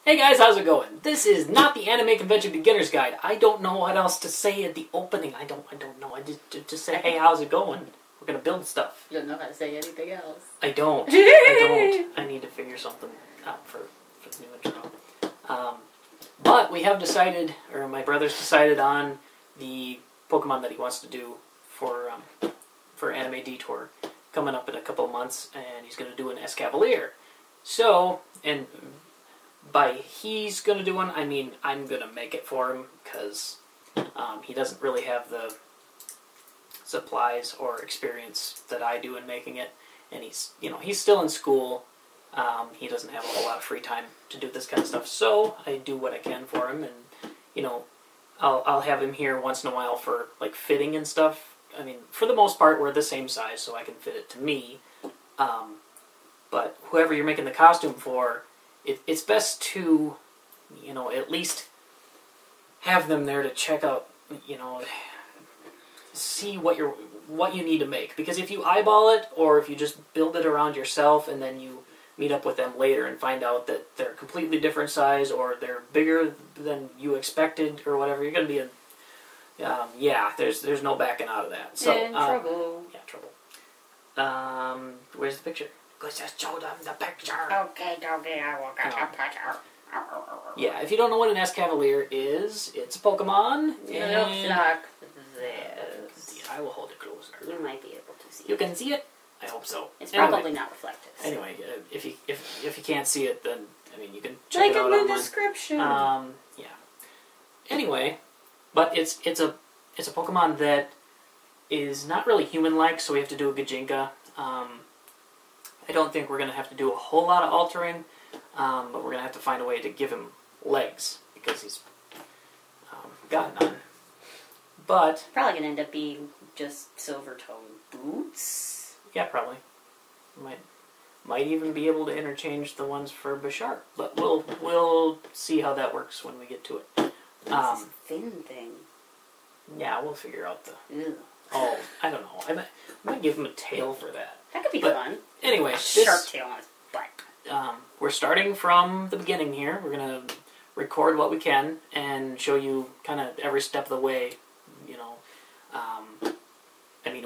Hey guys, how's it going? This is not the Anime Convention Beginner's Guide. I don't know what else to say at the opening. I don't know. I just say, hey, how's it going? We're gonna build stuff. You don't know how to say anything else. I don't. I need to figure something out for the new intro. But we have decided, or my brother's decided on the Pokemon that he wants to do for Anime Detour coming up in a couple of months, and he's gonna do an Escavalier. So, and by he's going to do one, I mean I'm going to make it for him, because he doesn't really have the supplies or experience that I do in making it, and he's still in school. He doesn't have a whole lot of free time to do this kind of stuff, so I do what I can for him, and I'll have him here once in a while for like fitting and stuff. I mean, for the most part, we're the same size, so I can fit it to me. But whoever you're making the costume for, it's best to, at least have them there to check out, see what you need to make. Because if you eyeball it, or if you just build it around yourself and then you meet up with them later and find out that they're a completely different size, or they're bigger than you expected, or whatever, you're going to be in, there's no backing out of that. So, in trouble. Yeah, trouble. Where's the picture? Just show them the picture. Okay, Doggy, I will get a picture. Yeah, if you don't know what an Escavalier is, it's a Pokemon. It looks like this. I will hold it closer. You might be able to see it. You can see it? I hope so. It's probably not reflective. So. Anyway, if you can't see it, then you can check it out in the online. description. Yeah. Anyway, but it's a Pokemon that is not really human-like, so we have to do a Gajinka. I don't think we're going to have to do a whole lot of altering, but we're going to have to find a way to give him legs, because he's got none. But probably going to end up being just silver tone boots. Yeah, probably. Might even be able to interchange the ones for Bisharp, but we'll see how that works when we get to it. This fin thing. Yeah, we'll figure out the... Ew. Oh, I don't know. I might give him a tail for that. That could be fun. Anyway, sharp tail on his butt. We're starting from the beginning here. We're going to record what we can and show you kind of every step of the way. I mean,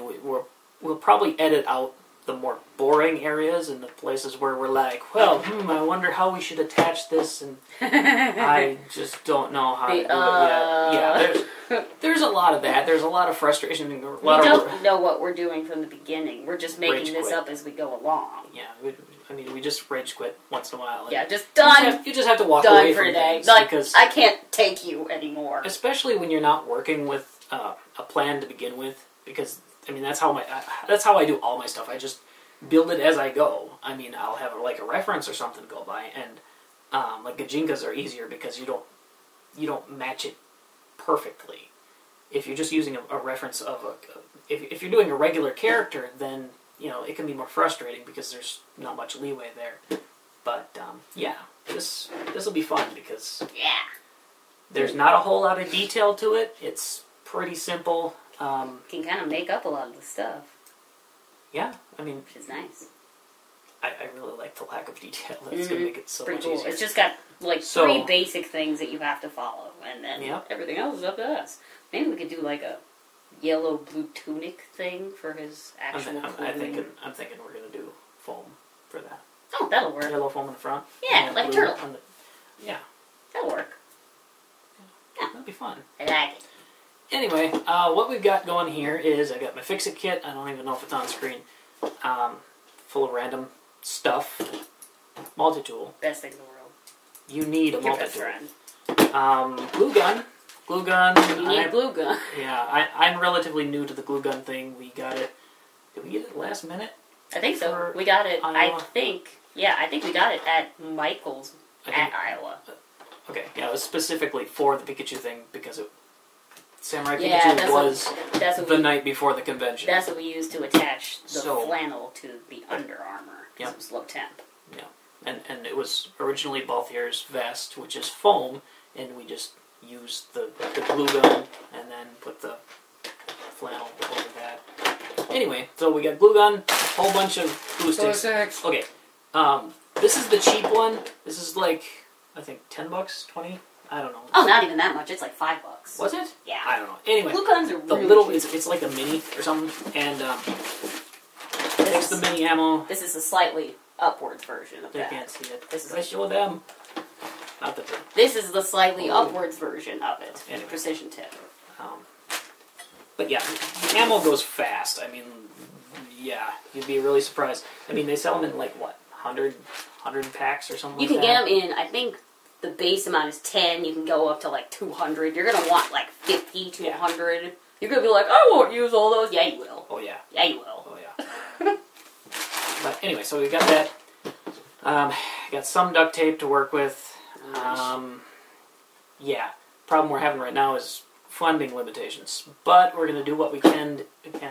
we'll probably edit out the more boring areas and the places where we're like, well, I wonder how we should attach this, and I just don't know how to do it yet. Yeah, there's a lot of that. There's a lot of frustration. We don't know what we're doing from the beginning. We're just making this up as we go along. Yeah, we just rage quit once in a while. Yeah, just done. You just have to walk away from today. Like, because I can't take you anymore. Especially when you're not working with a plan to begin with, because that's how I do all my stuff. I just build it as I go. I mean, I'll have like a reference or something to go by, and like Gajinkas are easier because you don't match it perfectly. If you're just using a reference of if you're doing a regular character, then it can be more frustrating because there's not much leeway there. But yeah, this will be fun because there's not a whole lot of detail to it. It's pretty simple. You can kind of make up a lot of the stuff. Yeah, which is nice. I really like the lack of detail. That's going to make it so much easier. It's just got like 3 basic things that you have to follow, and then everything else is up to us. Maybe we could do like a yellow-blue tunic thing for his actual clothing. I'm thinking we're going to do foam for that. Oh, that'll work. Yellow foam in the front. Yeah, like a turtle. That'll work. Yeah, that'll be fun. I like it. Anyway, what we've got going here is I got my Fix-It kit. I don't even know if it's on screen. Full of random stuff. Multi-tool. Best thing in the world. You need a multi-tool. Friend. Glue gun. Glue gun. You need a glue gun. Yeah, I'm relatively new to the glue gun thing. We got it. Did we get it last minute? I think so. We got it. Iowa? I think we got it at Michael's at Iowa. Okay, yeah, it was specifically for the Pikachu thing because Samurai Pikachu was the night before the convention. That's what we used to attach the flannel to the Under Armour. Because it was low temp. Yeah, and it was originally Balthier's vest, which is foam, and we just used the glue gun and then put the flannel over that. Anyway, so we got glue gun, a whole bunch of glue sticks. Okay, this is the cheap one. This is like I think $10, 20. I don't know. Oh, not even that much. It's like $5. Was it? Yeah. I don't know. Anyway, glue guns are the really little. cheap. It's like a mini or something, and takes the mini ammo. This is a slightly upwards version of that. They can't see it. This is I show them. Not that they're... This is the slightly upwards version of it. Anyway. Precision tip. But yeah, the ammo goes fast. I mean, yeah, you'd be really surprised. I mean, they sell them in like what, 100 packs or something. You can get them in. I think the base amount is 10. You can go up to like 200. You're gonna want like 50 to 100. You're gonna be like, I won't use all those. Yeah, you will. Oh yeah. Yeah, you will. Oh yeah. But anyway, so we got that. Got some duct tape to work with. Yeah. Problem we're having right now is funding limitations, but we're going to do what we can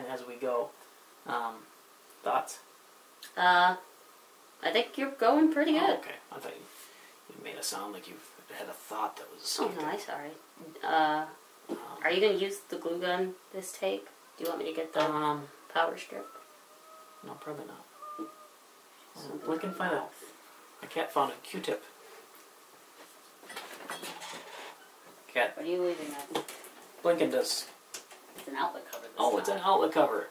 as we go. Thoughts? I think you're going pretty good. Oh, okay. I thought you made it sound like you had a thought that was... Oh, no, sorry. Are you going to use the glue gun, this tape? Do you want me to get the power strip? No, probably not. We can find out. My cat found a Q-tip. Cat. What are you leaving at? Blinken does... It's an outlet cover. It's an outlet cover.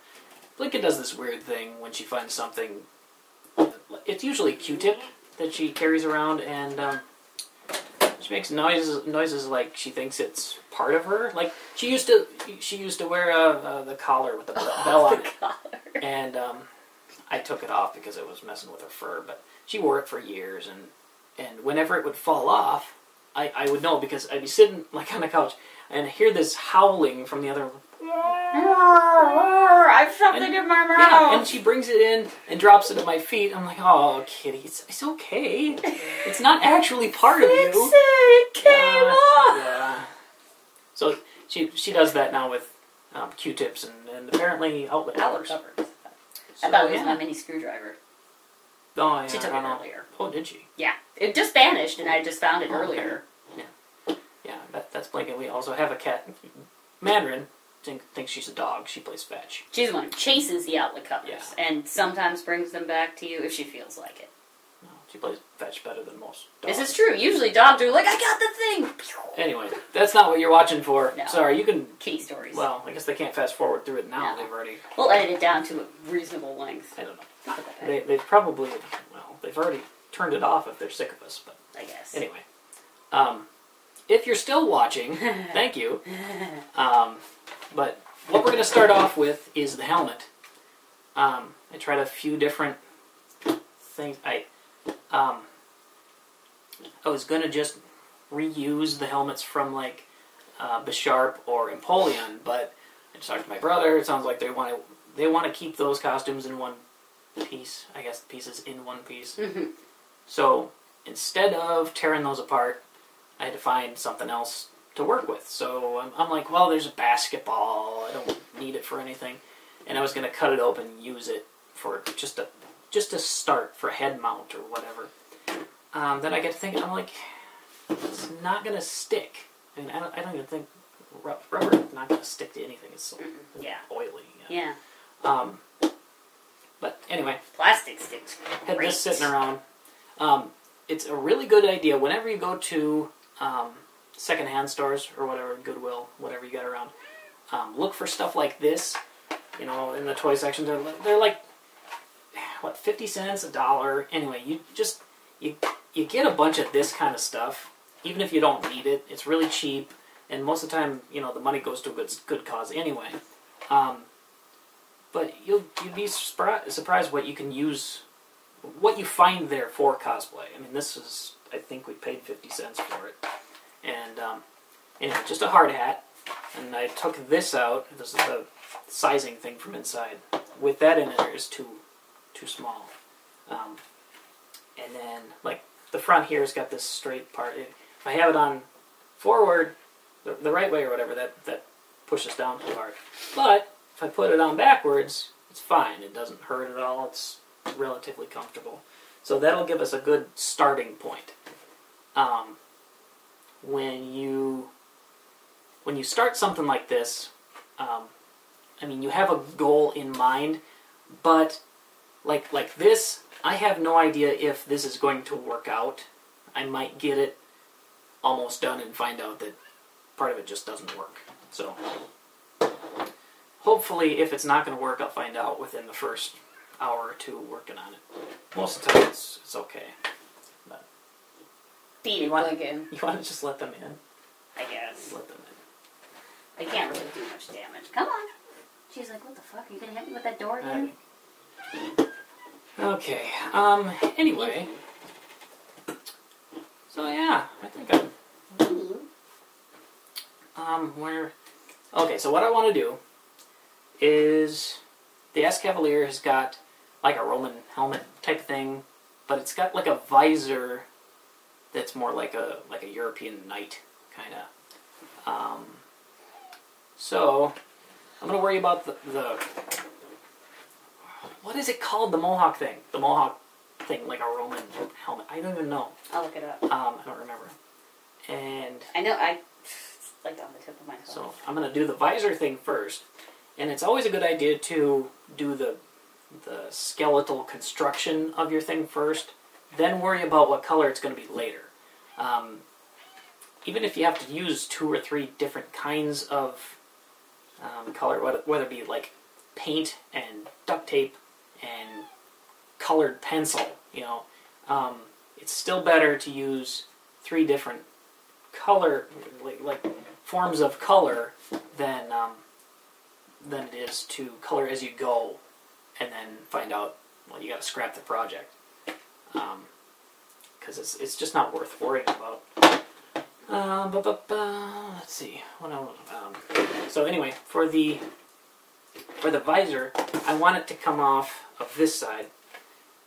Blinken does this weird thing when she finds something. It's usually a Q-tip that she carries around, and she makes noises like she thinks it's part of her. Like she used to wear the collar with the bell on it, and I took it off because it was messing with her fur. But she wore it for years, and whenever it would fall off, I would know because I'd be sitting like on the couch and hear this howling from the other. I've something in my mouth. Yeah, and she brings it in and drops it at my feet. I'm like, oh, kitty, it's okay. It's not actually part of you. It came off. Yeah. So she does that now with Q-tips and apparently outlet covers. I thought it was my mini screwdriver. Oh, yeah. She took it earlier. Oh, did she? Yeah. It just vanished, and I just found it earlier. Yeah. Yeah, that's Blinken. We also have a cat. Mandarin thinks she's a dog. She plays fetch. She's the one who chases the outlet covers, and sometimes brings them back to you if she feels like it. No, she plays fetch better than most dogs. This is true. Usually dogs are like, I got the thing! Anyway, that's not what you're watching for. No. Sorry, you can... Kitty stories. Well, I guess they can't fast forward through it now. No. They've already... We'll edit it down to a reasonable length. I don't know. They've probably... Well, they've already turned it off if they're sick of us, but... I guess. Anyway. If you're still watching, thank you. But what we're going to start off with is the helmet. I tried a few different things. I was going to just reuse the helmets from like Bisharp or Empoleon, but I just talked to my brother. It sounds like they want to keep those costumes in one piece. I guess the pieces in one piece. Mm-hmm. So instead of tearing those apart, I had to find something else to work with. So I'm like, well, there's a basketball. I don't need it for anything. And I was going to cut it open and use it for just a start for a head mount or whatever. Then I get to thinking, I'm like, it's not going to stick. I mean, I don't even think rubber is not going to stick to anything. It's so oily. Yeah. But anyway. Plastic sticks. Had this sitting around. It's a really good idea whenever you go to secondhand stores or whatever, Goodwill, whatever you got around. Look for stuff like this. You know, in the toy section, they're like, what, 50 cents, $1. Anyway, you get a bunch of this kind of stuff, even if you don't need it. It's really cheap, and most of the time, you know, the money goes to a good cause anyway. But you'd be surprised what you can use, what you find there for cosplay. I mean, this is, I think we paid 50 cents for it. And anyway, just a hard hat. And I took this out. This is the sizing thing from inside. With that in it, it's too small. And then, like, the front here has got this straight part. If I have it on forward, the right way or whatever, that pushes down too hard. But if I put it on backwards, it's fine. It doesn't hurt at all. It's relatively comfortable. So that'll give us a good starting point. When you start something like this, I mean, you have a goal in mind, but like this, I have no idea if this is going to work out. I might get it almost done and find out that part of it just doesn't work. So hopefully, if it's not going to work, I'll find out within the first hour or two working on it. Most of the time, it's okay. But you want to just let them in? I guess. Let them in. I can't really do much damage. Come on. She's like, what the fuck? Are you going to hit me with that door again? Okay. Anyway. So yeah, I think where... Okay, so what I want to do is the Escavalier has got like a Roman helmet type thing, but it's got like a visor that's more like a European knight kind of. So I'm gonna worry about the what is it called? The Mohawk thing. The Mohawk thing, like a Roman helmet. I don't even know. I'll look it up. I don't remember. And I know it's like on the tip of my tongue. So I'm gonna do the visor thing first, and it's always a good idea to do the skeletal construction of your thing first, then worry about what color it's going to be later. Even if you have to use 2 or 3 different kinds of color, whether it be like paint and duct tape and colored pencil, you know, it's still better to use 3 different color, like forms of color than it is to color as you go and then find out, well, you got to scrap the project. Because it's just not worth worrying about. Let's see. So anyway, for the visor, I want it to come off of this side.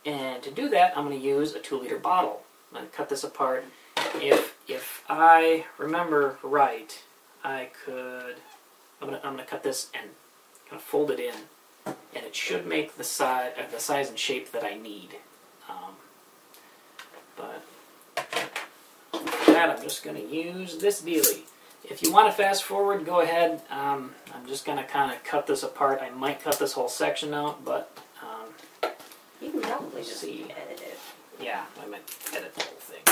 And to do that, I'm going to use a 2-liter bottle. I'm going to cut this apart. If I remember right, I'm going to cut this and kind of fold it in, and it should make the size and shape that I need. But for that, I'm just going to use this dealie. If you want to fast forward, go ahead. I'm just going to kind of cut this apart. I might cut this whole section out, but you can probably just edit it. Yeah, I might edit the whole thing.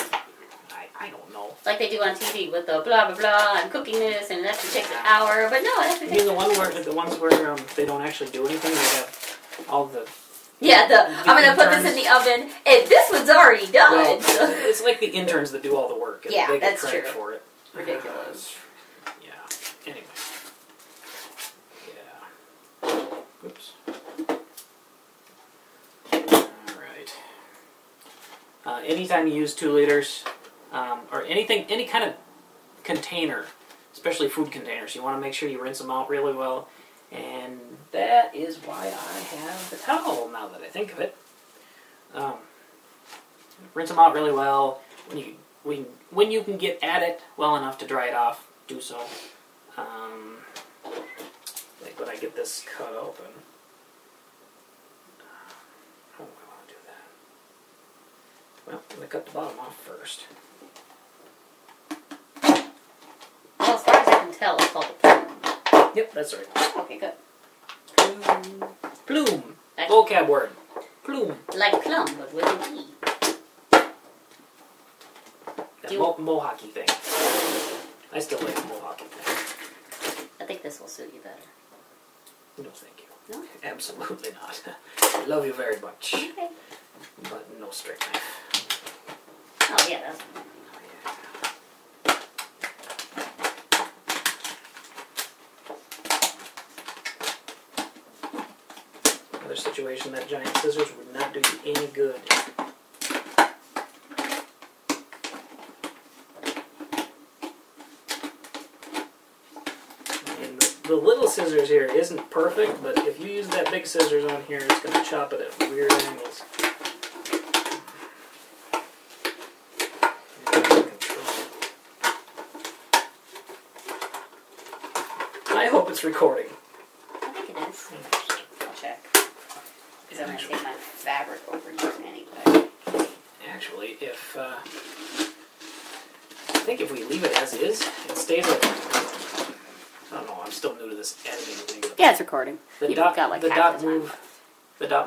I don't know. Like they do on TV with the blah blah blah, I'm cooking this and it actually takes an hour, but no, it actually takes the ones where they don't actually do anything, they have all the... Yeah, I'm going to put this in the oven, and this one's already done. Well, it's like the interns that do all the work. And yeah, they get that's credit true. For it. Ridiculous. Yeah, anyway. Yeah. Oops. Alright. Anytime you use 2 liters, or any kind of container, especially food containers, you want to make sure you rinse them out really well. And that is why I have the towel, now that I think of it. Rinse them out really well. When you can get at it well enough to dry it off, do so. Like when I get this cut open. How do I want to do that? Well, I'm going to cut the bottom off first. Well, as far as I can tell, it's called a plume. Yep, that's right. Okay, good. Plume. Plume. Vocab word. Plume. Like plum, but with an E. That mohawky thing. I still like the mohawky thing. I think this will suit you better. No, thank you. No? Absolutely not. I love you very much. Okay. But no straight knife. Oh, yeah, that's... Another situation that giant scissors would not do you any good. And the little scissors here isn't perfect, but if you use that big scissors on here, it's going to chop it at weird angles. I hope it's recording. I think it is. I'll check. Because I'm going to take my fabric over here anyway. Actually, I think if we leave it as is, it stays like... I don't know, I'm still new to this editing thing. Yeah, it's recording. The dot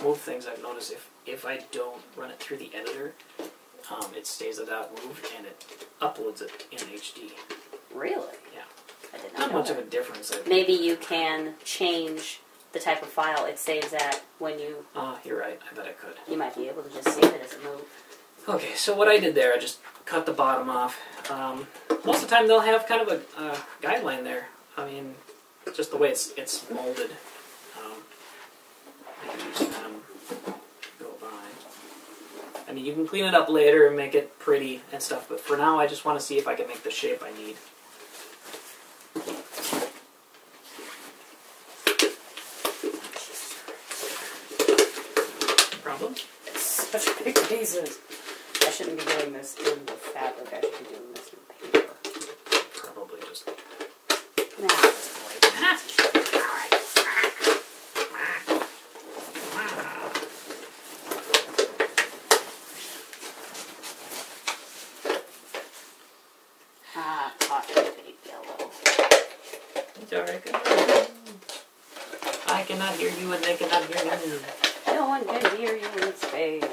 move things I've noticed if I don't run it through the editor, it stays a .mov and it uploads it in HD. Really? Yeah. I did not much of a difference. Maybe you can change the type of file it saves at when you... You're right. I bet I could. You might be able to just save it as a move. Okay, so what I did there, I just cut the bottom off. Most of the time they'll have kind of a guideline there. I mean, just the way it's molded. Go by. I mean, you can clean it up later and make it pretty and stuff, but for now I just want to see if I can make the shape I need. Problem? It's such big pieces. I shouldn't be doing this in the fabric, I should be doing this in paper. Probably just... Nah, just like that. I cannot hear you and they cannot hear me. No one can hear you in space.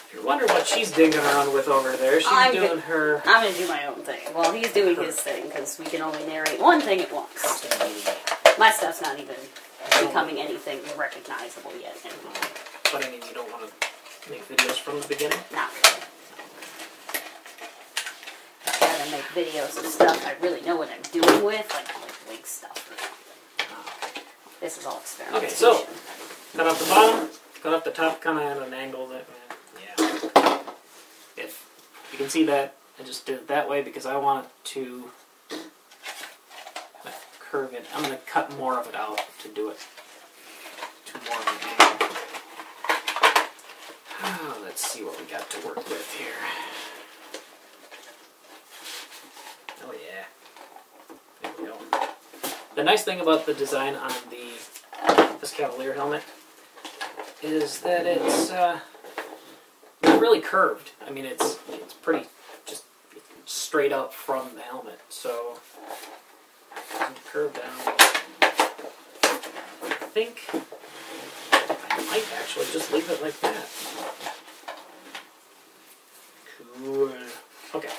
If you're wondering what she's digging around with over there, she's doing her... I'm going to do my own thing. Well, he's doing his thing, because we can only narrate one thing at once. My stuff's not even becoming anything recognizable yet. Anymore. But I mean, you don't want to make videos from the beginning? Not really. I'd rather make videos of stuff I really know what I'm doing with, like wig stuff. This is all experimentation. Okay, so, cut off the bottom, cut off the top kind of at an angle that, yeah. If you can see that, I just did it that way because I want it to curve it. I'm going to cut more of it out to do it to more of an angle. Let's see what we got to work with here. Oh yeah. There we go. The nice thing about the design on the Escavalier helmet is that it's not really curved. I mean, it's pretty just straight up from the helmet, so it doesn't curve down. I think I might actually just leave it like that. Cool. Okay.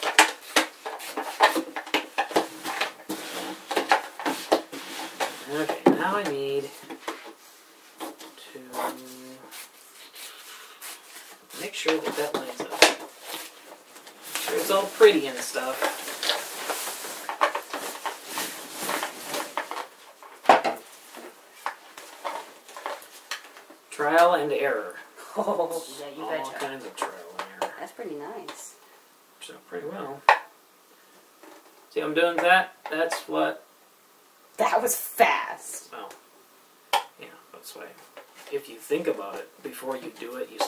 Okay, now I need to make sure that that lines up. Make sure it's all pretty and stuff. Trial and error. Oh, yeah, you betcha. All kinds of trial and error. That's pretty nice. So pretty well. See, I'm doing that. That's what. That was fast. Well, yeah, that's why. If you think about it before you do it, you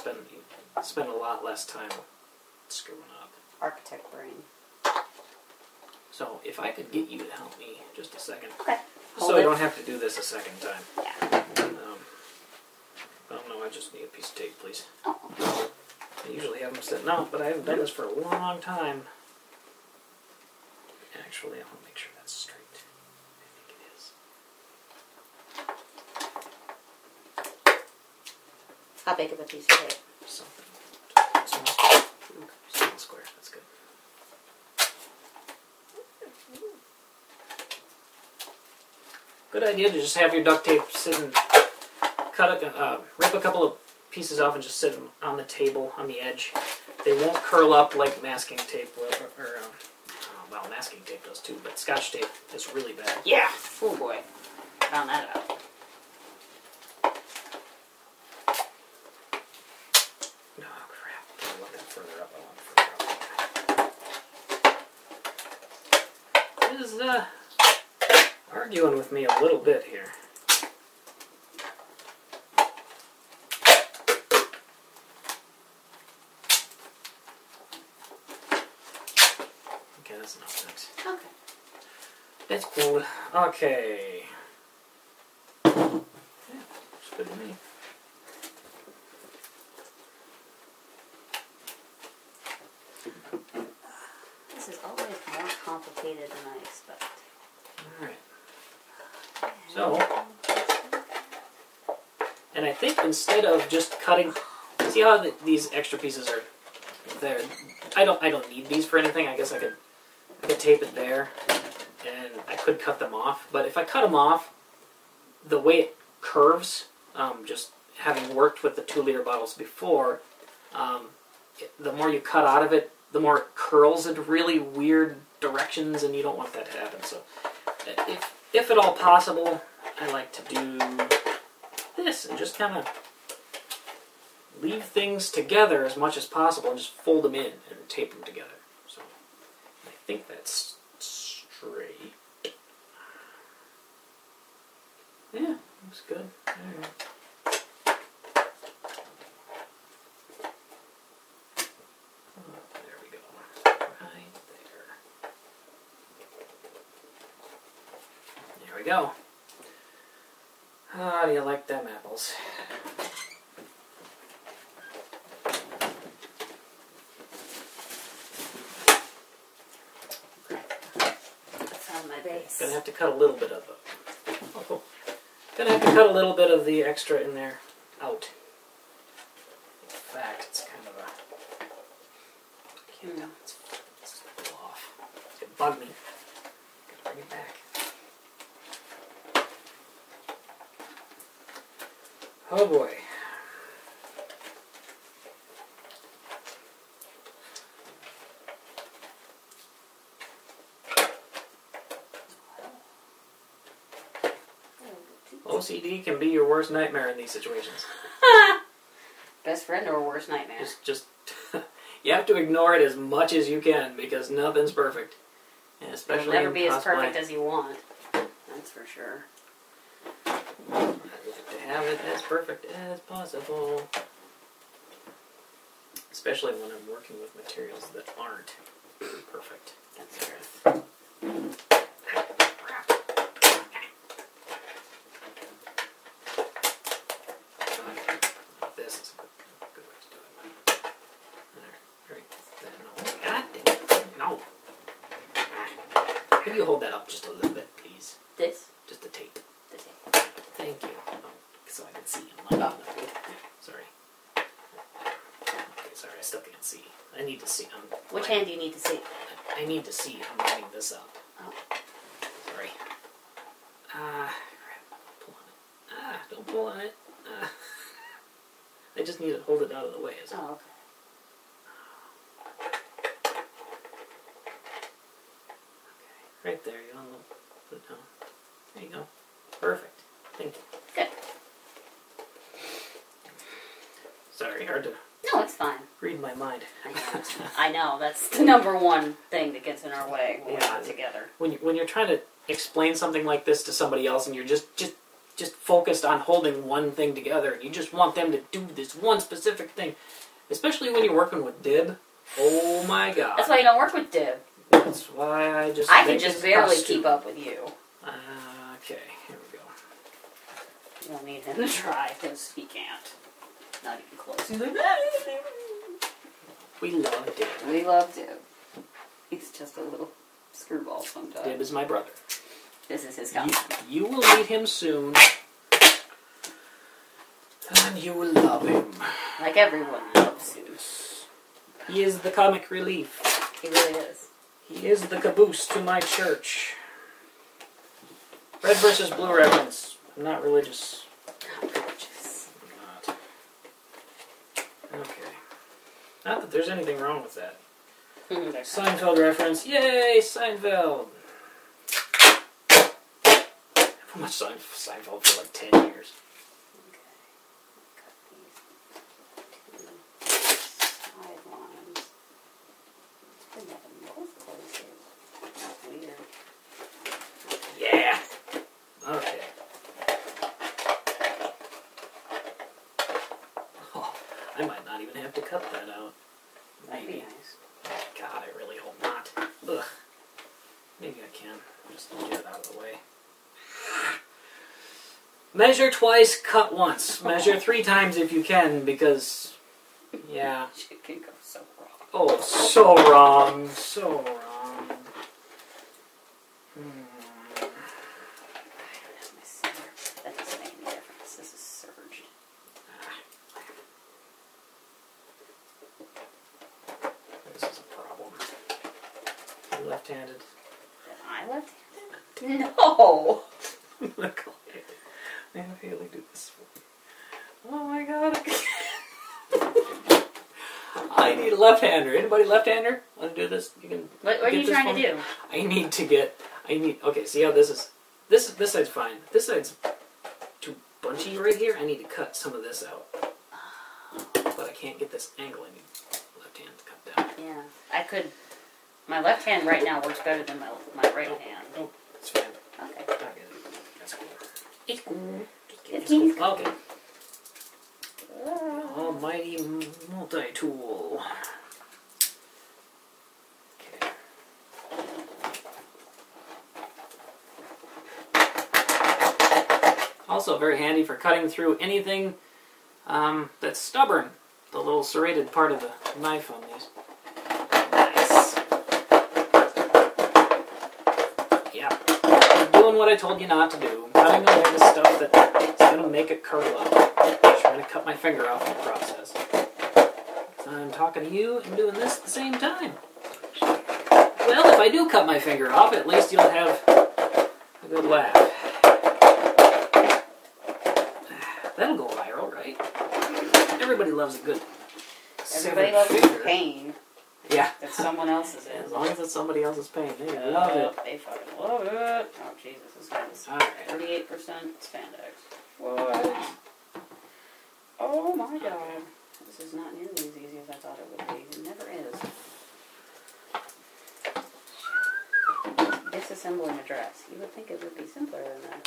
spend a lot less time screwing up. Architect brain. So if I could get you to help me just a second. Okay. So I don't have to do this a second time. Yeah. Oh no, I just need a piece of tape, please. Oh. I usually have them sitting out, but I haven't done this for a long time. Actually, I want to make sure that's straight. I think it is. How big of a piece of tape? Something. Small square. That's good. Good idea to just have your duct tape sit and rip a couple of pieces off and just sit them on the table on the edge. They won't curl up like masking tape well, masking tape does too, but Scotch tape is really bad. Yeah. Oh boy. Found that out. Oh crap. I want that further up. This is arguing with me a little bit here. Okay, that's enough. Thanks. Okay. That's cool. Okay. Yeah, looks good to me. This is always more complicated than I expect. Alright. So, And I think instead of just cutting, see how these extra pieces are there? I don't need these for anything. I guess I could tape it there, and I could cut them off. But if I cut them off, the way it curves, just having worked with the 2-liter bottles before, the more you cut out of it, the more it curls in really weird directions, and you don't want that to happen. So, if at all possible, I like to do this and just kind of leave things together as much as possible and just fold them in and tape them together. So, I think that's straight. Yeah, looks good. All right. Go. How do you like them apples? Found my base. Gonna have to cut a little bit of the. Gonna have to cut a little bit of the extra in there out. In fact, it's kind of a. It's off. It bugged me. Gotta bring it back. Oh boy. OCD can be your worst nightmare in these situations. Best friend or worst nightmare? Just you have to ignore it as much as you can because nothing's perfect. And especially it'll never be as perfect as you want. That's for sure. To have it as perfect as possible. Especially when I'm working with materials that aren't perfect. That's true. This is a good way to do it. Alright, God damn it. No. Can you hold that up just a little bit, please? This? Just the tape. The tape. Thank you. So I can see. Oh. Sorry. Okay, sorry, I still can't see. I need to see. Which hand do you need to see? I need to see. I'm lining this up. Oh. Sorry. Pull on it. Don't pull on it. I just need to hold it out of the way. Oh, okay. Okay, right there. You want to put it down. There you go. Perfect. Thank you. Good. Sorry, hard to. No, it's fine. Read my mind. I know. That's the number one thing that gets in our way when we're not together. When you're trying to explain something like this to somebody else, and you're just focused on holding one thing together, and you just want them to do this one specific thing, especially when you're working with Dib. Oh my God! That's why you don't work with Dib. That's why I can just barely keep up with you. Okay, here we go. You don't need him to try because he can't. Not even close. He's like, we love Dib. We love Dib. He's just a little screwball sometimes. Dib is my brother. This is his guy. You will meet him soon. And you will love him. Like everyone loves him. He is the comic relief. He really is. He is the caboose to my church. Red versus blue reference. I'm not religious. Not religious. I'm not. Okay. Not that there's anything wrong with that. Seinfeld reference. Yay, Seinfeld! I've watched Seinfeld for like 10 years. Yeah! Okay. Oh, I might not even have to cut that out. That'd be nice. God, I really hope not. Ugh. Maybe I can. Just get it out of the way. Measure twice, cut once. Measure 3 times if you can, because, yeah. Shit can go so wrong. Oh, so wrong. So wrong. That doesn't make any difference. This is surged. left-handed. Am I left-handed? No! Look, I feel like do this. Oh my god. I need a left-hander. Anybody left-hander? Want to do this? You can. What are you trying to do? Okay, see how this is? This side's fine. This side's too bunchy right here. I need to cut some of this out. But I can't get this angle. I need left hand to cut down. Yeah, I could. My left hand right now works better than my right hand. Oh, it's fine. Okay. That's cool. It's cool. It's cool. Okay. Almighty multi-tool. Okay. Also very handy for cutting through anything that's stubborn. The little serrated part of the knife on these. Nice. Yeah. I'm doing what I told you not to do. I'm cutting away the stuff that's going to make it curl up. I'm trying to cut my finger off in the process. I'm talking to you and doing this at the same time. Well, if I do cut my finger off, at least you'll have a good laugh. That'll go viral, right? Everybody loves a good Everybody loves pain. Yeah. That's someone else's. As long as it's somebody else's pain, they love it. They fucking love it. Oh, Jesus. This is 38% spandex. What? Oh my god. This is not nearly as easy as I thought it would be. It never is. Disassembling a dress. You would think it would be simpler than that.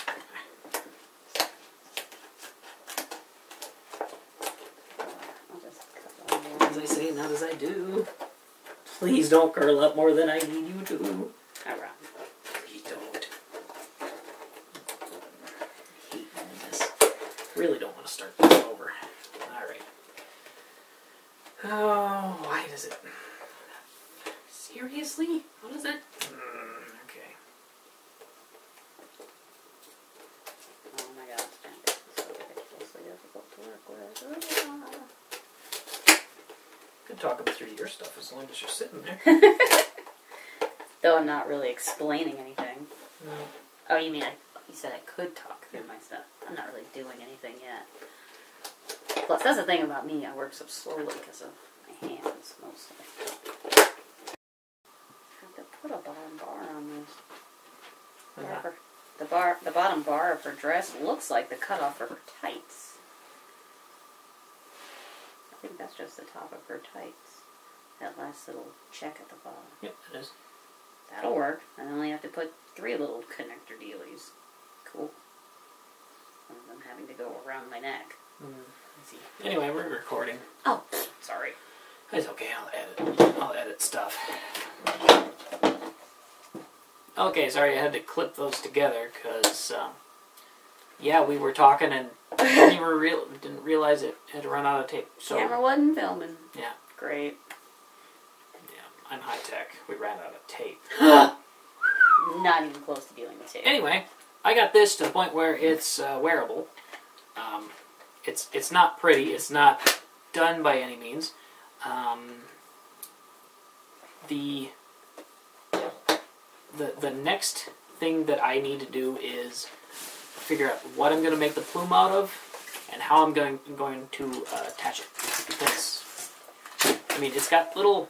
I'll just cut that. As I say, not as I do. Please don't curl up more than I need you to. Alright. Please don't. I hate doing this. Really don't want to start this over. Alright. Oh, why does it... Seriously? How does that... Okay. Oh my god, it's so ridiculously difficult to work with. Could talk them through your stuff as long as you're sitting there. Though I'm not really explaining anything. No. Oh, you mean you said I could talk through my stuff. I'm not really doing anything yet. Plus, that's the thing about me. I work so slowly because of my hands, mostly. I have to put a bottom bar on this. The bottom bar of her dress looks like the cutoff for her tights. I think that's just the top of her tights. That last little check at the bottom. Yep, it is. That'll work. I only have to put 3 little connector dealies. Cool. One of them having to go around my neck. Let's see. Anyway, we're recording. Oh, sorry. It's okay, I'll edit stuff. Okay, sorry I had to clip those together because, yeah, we were talking and didn't realize it had run out of tape. So camera wasn't filming. Yeah. Great. Yeah, I'm high tech. We ran out of tape. Not even close to dealing with tape. Anyway, I got this to the point where it's wearable. It's not pretty. It's not done by any means. The next thing that I need to do is figure out what I'm going to make the plume out of and how I'm going to attach it. Because, I mean, it's got little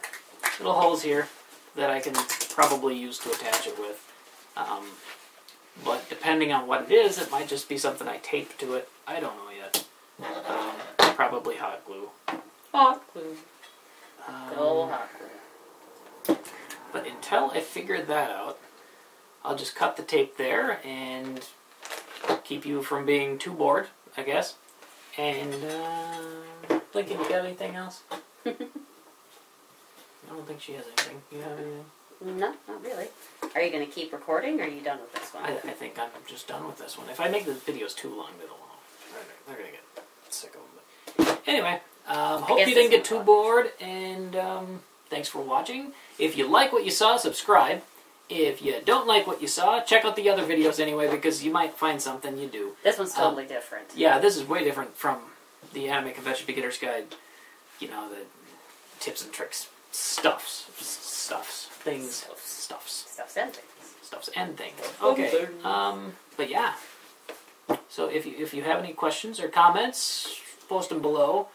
holes here that I can probably use to attach it with. But depending on what it is, it might just be something I tape to it. I don't know yet. Probably hot glue. Hot glue. Good old hot glue. But until I figure that out, I'll just cut the tape there and keep you from being too bored, I guess. And, Lincoln, you got anything else? I don't think she has anything. You have anything? No, not really. Are you going to keep recording, or are you done with this one? I think I'm just done with this one. If I make the videos too long, they're going to get sick of them. But anyway, hope you didn't get too bored, and thanks for watching. If you like what you saw, subscribe. If you don't like what you saw, check out the other videos anyway, because you might find something you do. This one's totally different. Yeah, this is way different from the Anime Convention Beginner's Guide. You know, the tips and tricks things. Stuffs Stuffs and things. and things. Okay. But yeah. So if you have any questions or comments, post them below.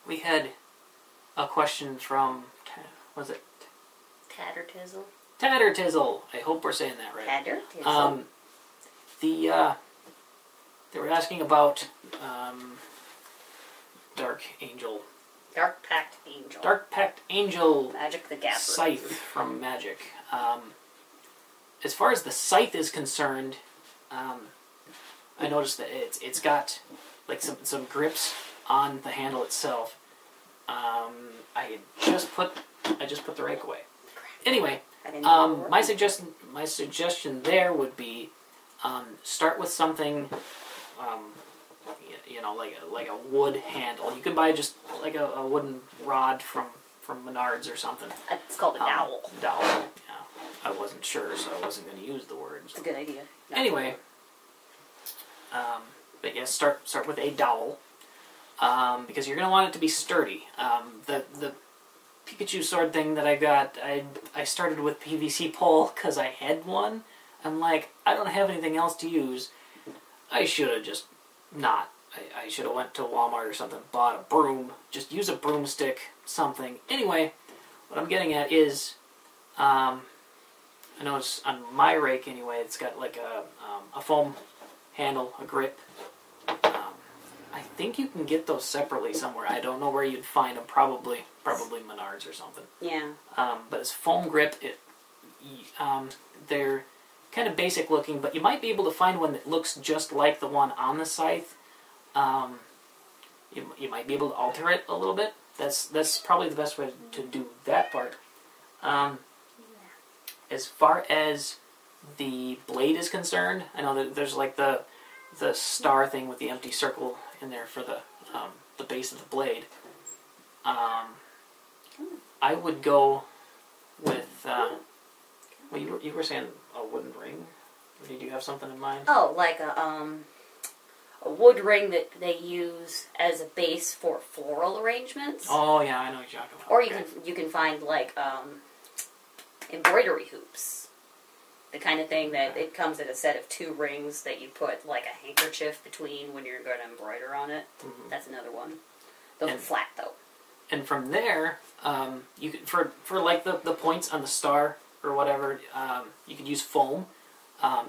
We had a question from, was it? Tattertizzle. I hope we're saying that right. Tattertizzle. They were asking about Dark Pact Angel. Magic the Gathering. Scythe from Magic. As far as the scythe is concerned, I noticed that it's got like some grips on the handle itself. I just put the rake away. Anyway, my suggestion there would be start with something, like a wood handle. You could buy just like a wooden rod from Menards or something. It's called a dowel. Dowel. Yeah, I wasn't sure, so I wasn't going to use the word. It's a good idea. Anyway, but yes, start with a dowel. Because you're going to want it to be sturdy. The Pikachu sword thing that I got, I started with PVC pole because I had one. I'm like, I don't have anything else to use. I should have just not. I should have went to Walmart or something, bought a broom, just use a broomstick, something. Anyway, what I'm getting at is, I know it's on my rake anyway, it's got like a foam handle, a grip. I think you can get those separately somewhere. I don't know where you'd find them. Probably Menards or something. Yeah. But it's foam grip. They're kind of basic looking, but you might be able to find one that looks just like the one on the scythe. You might be able to alter it a little bit. That's probably the best way to do that part. As far as the blade is concerned, I know that there's like the star thing with the empty circle in there for the base of the blade. I would go with well, you were saying a wooden ring. Or did you have something in mind? Oh, like a wood ring that they use as a base for floral arrangements. Oh yeah, I know what you're talking about. Or you can find like embroidery hoops. The kind of thing that it comes in a set of 2 rings that you put like a handkerchief between when you're going to embroider on it. Mm-hmm. That's another one. Those are flat though. And from there, you could for like the points on the star or whatever, you could use foam,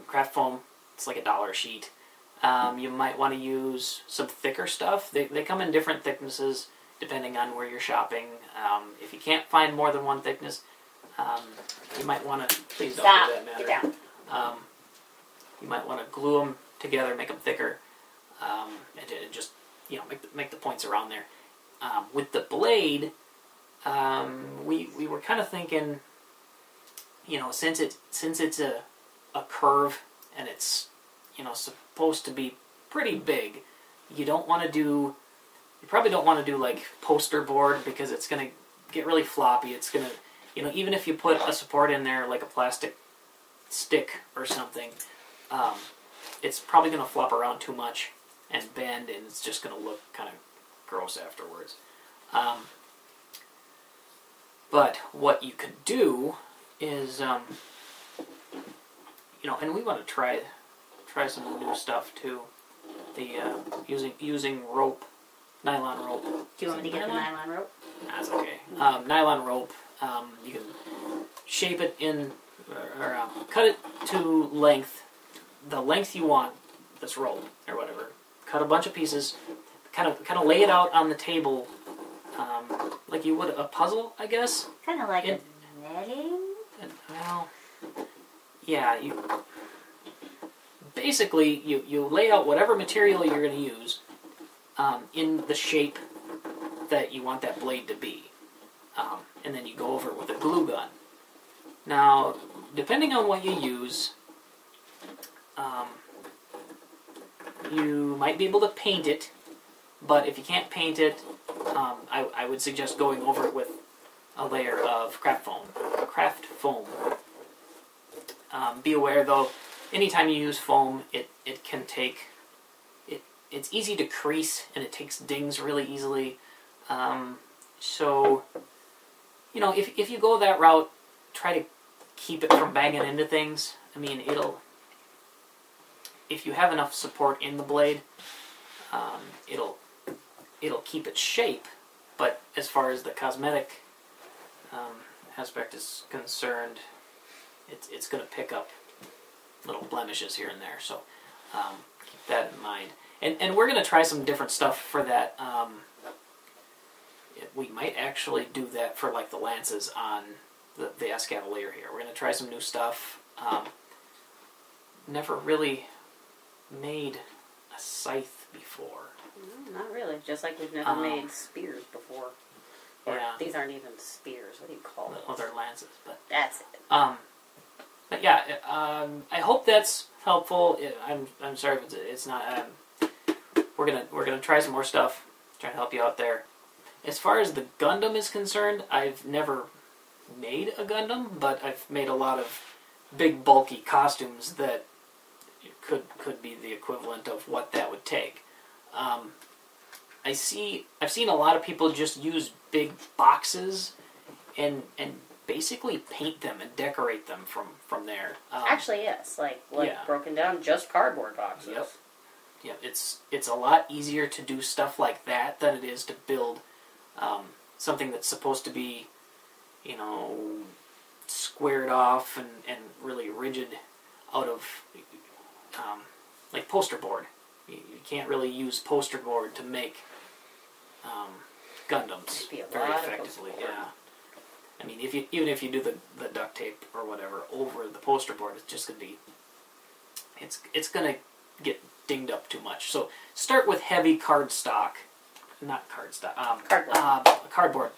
craft foam. It's like $1 a sheet. You might want to use some thicker stuff. They come in different thicknesses depending on where you're shopping. If you can't find more than one thickness, you might want to, please don't do that, Matter. Get down. You might want to glue them together, make them thicker, and just make the points around there. With the blade, we were kind of thinking, since it's a curve and it's supposed to be pretty big, you probably don't want to do like poster board because it's gonna get really floppy. It's gonna even if you put a support in there, like a plastic stick or something, it's probably going to flop around too much and bend, and it's just going to look kind of gross afterwards. But what you could do is, and we want to try some new stuff too. The using rope, nylon rope. Do you want me to get the nylon rope? That's okay. Nylon rope. You can shape it in, or cut it to length, the length you want this rope or whatever. Cut a bunch of pieces, kind of lay it out on the table, like you would a puzzle, I guess. Kind of like a netting. Well, yeah. Basically you lay out whatever material you're going to use in the shape that you want that blade to be. And then you go over it with a glue gun. Now, depending on what you use, you might be able to paint it, but if you can't paint it, I would suggest going over it with a layer of craft foam. Be aware though, anytime you use foam, it can take, it's easy to crease and it takes dings really easily. So, you know, if you go that route, try to keep it from banging into things. I mean, if you have enough support in the blade, it'll keep its shape. But as far as the cosmetic aspect is concerned, it's going to pick up little blemishes here and there. So keep that in mind. And we're going to try some different stuff for that. We might actually do that for like the lances on the Escavalier here. We're going to try some new stuff. Never really made a scythe before. Not really. Just like we've never made spears before. Or Yeah. these aren't even spears. What do you call them? Well, they're lances, but that's it. But yeah, I hope that's helpful. I'm sorry if it's not. We're gonna try some more stuff. Try to help you out there. As far as the Gundam is concerned, I've never made a Gundam, but I've made a lot of big bulky costumes that could be the equivalent of what that would take. I've seen a lot of people just use big boxes and basically paint them and decorate them from there. Actually, yes. Like yeah. broken down just cardboard boxes. Yep. Yep. It's a lot easier to do stuff like that than it is to build something that's supposed to be, you know, squared off and really rigid out of like poster board. You can't really use poster board to make Gundams very effectively. Yeah, I mean, even if you do the duct tape or whatever over the poster board, it's just gonna be it's gonna get dinged up too much. So start with heavy cardstock, not cardstock, cardboard,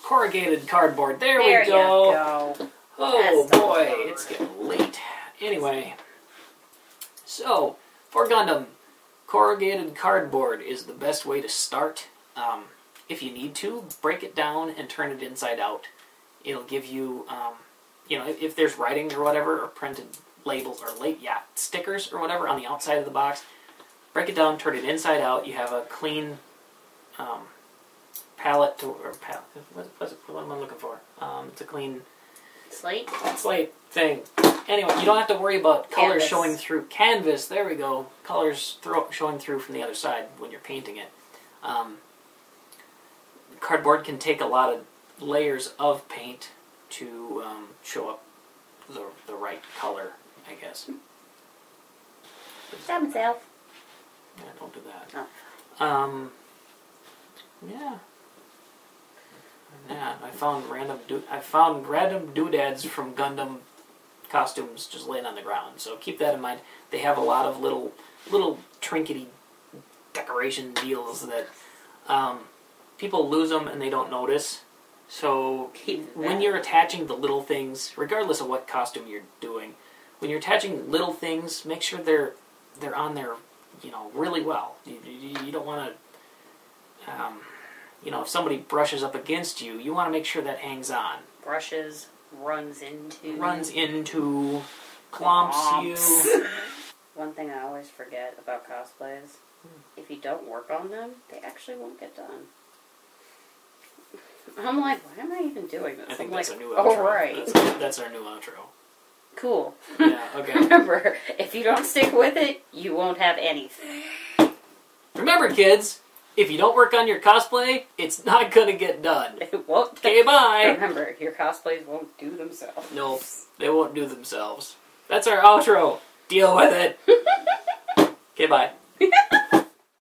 corrugated cardboard. There we go. You go. Oh boy, it's getting late. Anyway, so for Gundam, corrugated cardboard is the best way to start. If you need to, break it down and turn it inside out. It'll give you, you know, if there's writing or whatever, or printed labels or stickers or whatever on the outside of the box, break it down, turn it inside out. You have a clean palette what am I looking for? It's a clean slate thing. Anyway, you don't have to worry about colors showing through. Canvas, there we go. Colors showing through from the other side when you're painting it. Cardboard can take a lot of layers of paint to show up the right color, I guess. Stab himself. Yeah, don't do that. Oh. Yeah. Yeah, I found random doodads from Gundam costumes just laying on the ground. So keep that in mind. They have a lot of little trinkety decoration deals that people lose them and they don't notice. So when you're attaching the little things, regardless of what costume you're doing, when you're attaching little things, make sure they're on there, you know, really well. You don't want to, you know, if somebody brushes up against you, you want to make sure that hangs on. Brushes, runs into, clumps you. One thing I always forget about cosplays, if you don't work on them, they actually won't get done. I'm like, why am I even doing this? I think I'm that's like, our new outro. oh, right. That's our new outro. Cool. Yeah, okay. Remember, if you don't stick with it, you won't have anything. Remember, kids, if you don't work on your cosplay, it's not going to get done. It won't. Okay, bye. Remember, your cosplays won't do themselves. Nope, they won't do themselves. That's our outro. Deal with it. Okay, bye.